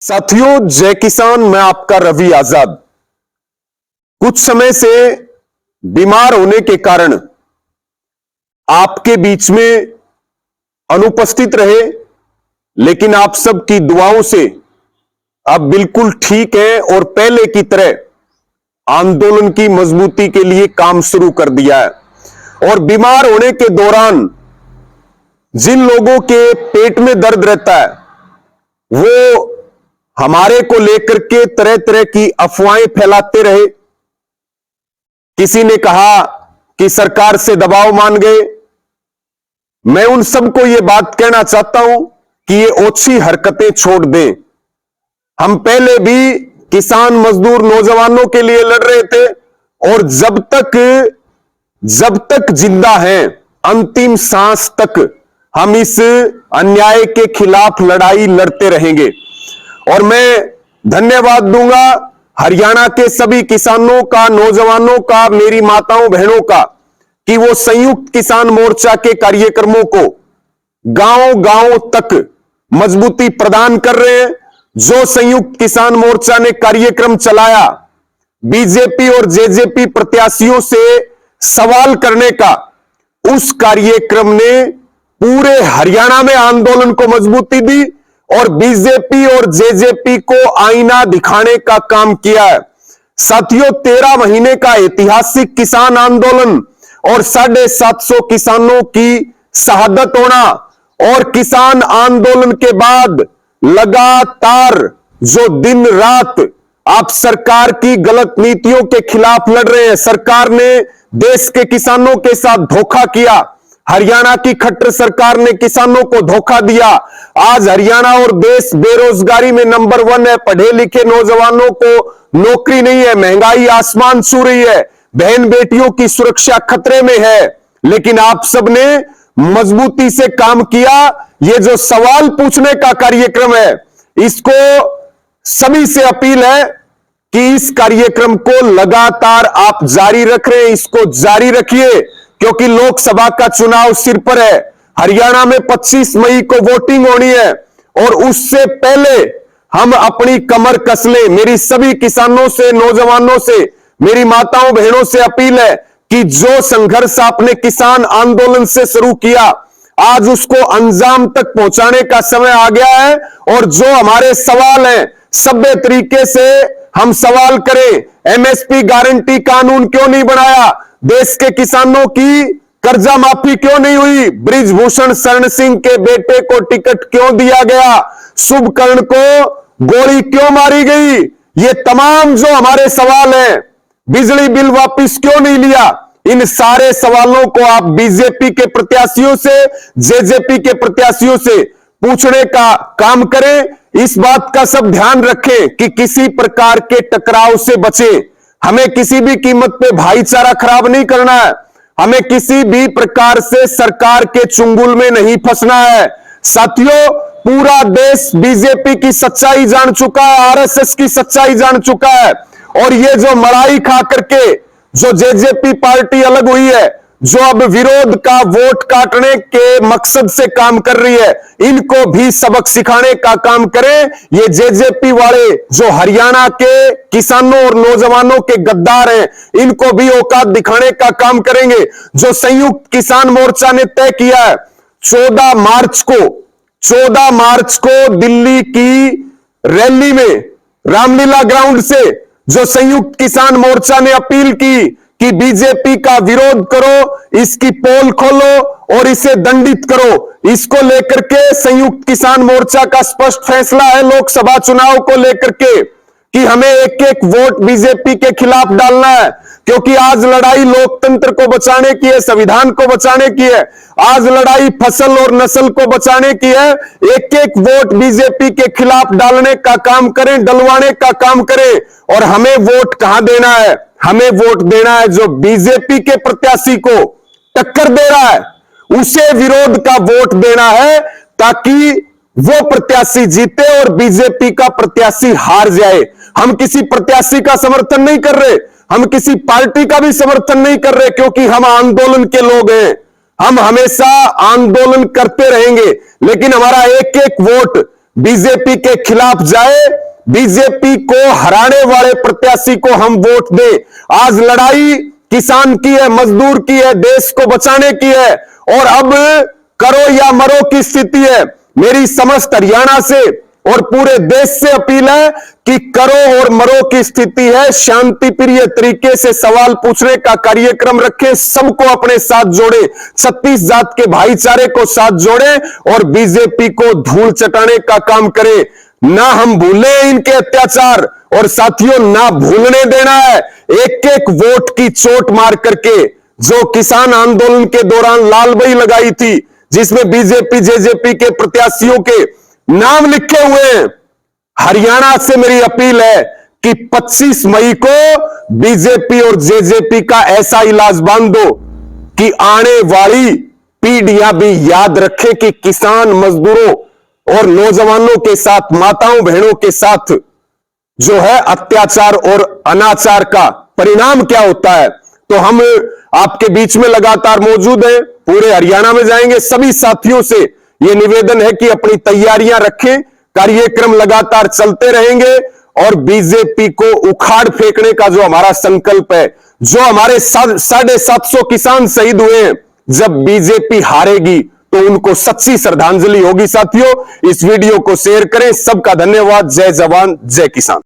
साथियों, जय किसान। मैं आपका रवि आजाद। कुछ समय से बीमार होने के कारण आपके बीच में अनुपस्थित रहे, लेकिन आप सबकी दुआओं से अब बिल्कुल ठीक है और पहले की तरह आंदोलन की मजबूती के लिए काम शुरू कर दिया है। और बीमार होने के दौरान जिन लोगों के पेट में दर्द रहता है वो हमारे को लेकर के तरह तरह की अफवाहें फैलाते रहे। किसी ने कहा कि सरकार से दबाव मान गए। मैं उन सबको यह बात कहना चाहता हूं कि ये ओछी हरकतें छोड़ दें। हम पहले भी किसान मजदूर नौजवानों के लिए लड़ रहे थे और जब तक जिंदा हैं, अंतिम सांस तक हम इस अन्याय के खिलाफ लड़ाई लड़ते रहेंगे। और मैं धन्यवाद दूंगा हरियाणा के सभी किसानों का, नौजवानों का, मेरी माताओं बहनों का, कि वो संयुक्त किसान मोर्चा के कार्यक्रमों को गांव-गांव तक मजबूती प्रदान कर रहे हैं। जो संयुक्त किसान मोर्चा ने कार्यक्रम चलाया बीजेपी और जेजेपी प्रत्याशियों से सवाल करने का, उस कार्यक्रम ने पूरे हरियाणा में आंदोलन को मजबूती दी और बीजेपी और जेजेपी को आईना दिखाने का काम किया है। साथियों, 13 महीने का ऐतिहासिक किसान आंदोलन और 750 किसानों की शहादत होना और किसान आंदोलन के बाद लगातार जो दिन रात आप सरकार की गलत नीतियों के खिलाफ लड़ रहे हैं। सरकार ने देश के किसानों के साथ धोखा किया। हरियाणा की खट्टर सरकार ने किसानों को धोखा दिया। आज हरियाणा और देश बेरोजगारी में नंबर 1 है। पढ़े लिखे नौजवानों को नौकरी नहीं है, महंगाई आसमान छू रही है, बहन बेटियों की सुरक्षा खतरे में है। लेकिन आप सबने मजबूती से काम किया। ये जो सवाल पूछने का कार्यक्रम है, इसको सभी से अपील है कि इस कार्यक्रम को लगातार आप जारी रख रहे हैं, इसको जारी रखिए, क्योंकि लोकसभा का चुनाव सिर पर है। हरियाणा में 25 मई को वोटिंग होनी है और उससे पहले हम अपनी कमर कस लें। मेरी सभी किसानों से, नौजवानों से, मेरी माताओं बहनों से अपील है कि जो संघर्ष आपने किसान आंदोलन से शुरू किया, आज उसको अंजाम तक पहुंचाने का समय आ गया है। और जो हमारे सवाल हैं, सभ्य तरीके से हम सवाल करें। एमएसपी गारंटी कानून क्यों नहीं बनाया? देश के किसानों की कर्जा माफी क्यों नहीं हुई? बृजभूषण शरण सिंह के बेटे को टिकट क्यों दिया गया? शुभकर्ण को गोली क्यों मारी गई? ये तमाम जो हमारे सवाल हैं, बिजली बिल वापस क्यों नहीं लिया? इन सारे सवालों को आप बीजेपी के प्रत्याशियों से, जेजेपी के प्रत्याशियों से पूछने का काम करें। इस बात का सब ध्यान रखें कि किसी प्रकार के टकराव से बचें। हमें किसी भी कीमत पे भाईचारा खराब नहीं करना है। हमें किसी भी प्रकार से सरकार के चुंगल में नहीं फंसना है। साथियों, पूरा देश बीजेपी की सच्चाई जान चुका है, आरएसएस की सच्चाई जान चुका है। और ये जो मलाई खा करके जो जेजेपी पार्टी अलग हुई है, जो अब विरोध का वोट काटने के मकसद से काम कर रही है, इनको भी सबक सिखाने का काम करें। ये जेजेपी वाले जो हरियाणा के किसानों और नौजवानों के गद्दार हैं, इनको भी औकात दिखाने का काम करेंगे। जो संयुक्त किसान मोर्चा ने तय किया है 14 मार्च को दिल्ली की रैली में, रामलीला ग्राउंड से जो संयुक्त किसान मोर्चा ने अपील की कि बीजेपी का विरोध करो, इसकी पोल खोलो और इसे दंडित करो। इसको लेकर के संयुक्त किसान मोर्चा का स्पष्ट फैसला है लोकसभा चुनाव को लेकर के कि हमें एक एक वोट बीजेपी के खिलाफ डालना है, क्योंकि आज लड़ाई लोकतंत्र को बचाने की है, संविधान को बचाने की है। आज लड़ाई फसल और नस्ल को बचाने की है। एक एक वोट बीजेपी के खिलाफ डालने का काम करें, डलवाने का काम करें। और हमें वोट कहां देना है? हमें वोट देना है जो बीजेपी के प्रत्याशी को टक्कर दे रहा है, उसे विरोध का वोट देना है, ताकि वो प्रत्याशी जीते और बीजेपी का प्रत्याशी हार जाए। हम किसी प्रत्याशी का समर्थन नहीं कर रहे, हम किसी पार्टी का भी समर्थन नहीं कर रहे, क्योंकि हम आंदोलन के लोग हैं। हम हमेशा आंदोलन करते रहेंगे, लेकिन हमारा एक एक वोट बीजेपी के खिलाफ जाए, बीजेपी को हराने वाले प्रत्याशी को हम वोट दें। आज लड़ाई किसान की है, मजदूर की है, देश को बचाने की है, और अब करो या मरो की स्थिति है। मेरी समस्त हरियाणा से और पूरे देश से अपील है कि करो और मरो की स्थिति है। शांति प्रिय तरीके से सवाल पूछने का कार्यक्रम रखें, सबको अपने साथ जोड़े, 36 जात के भाईचारे को साथ जोड़े और बीजेपी को धूल चटाने का काम करें। ना हम भूले इनके अत्याचार, और साथियों ना भूलने देना है। एक एक वोट की चोट मार करके जो किसान आंदोलन के दौरान लालबई लगाई थी, जिसमें बीजेपी जेजेपी के प्रत्याशियों के नाम लिखे हुए हैं, हरियाणा से मेरी अपील है कि 25 मई को बीजेपी और जेजेपी का ऐसा इलाज बांध दो कि आने वाली पीढ़ियां भी याद रखें कि किसान, मजदूरों और नौजवानों के साथ, माताओं बहनों के साथ जो है अत्याचार और अनाचार का परिणाम क्या होता है। तो हम आपके बीच में लगातार मौजूद हैं, पूरे हरियाणा में जाएंगे। सभी साथियों से यह निवेदन है कि अपनी तैयारियां रखें, कार्यक्रम लगातार चलते रहेंगे और बीजेपी को उखाड़ फेंकने का जो हमारा संकल्प है, जो हमारे 750 किसान शहीद हुए हैं, जब बीजेपी हारेगी तो उनको सच्ची श्रद्धांजलि होगी। साथियों, इस वीडियो को शेयर करें। सबका धन्यवाद। जय जवान, जय किसान।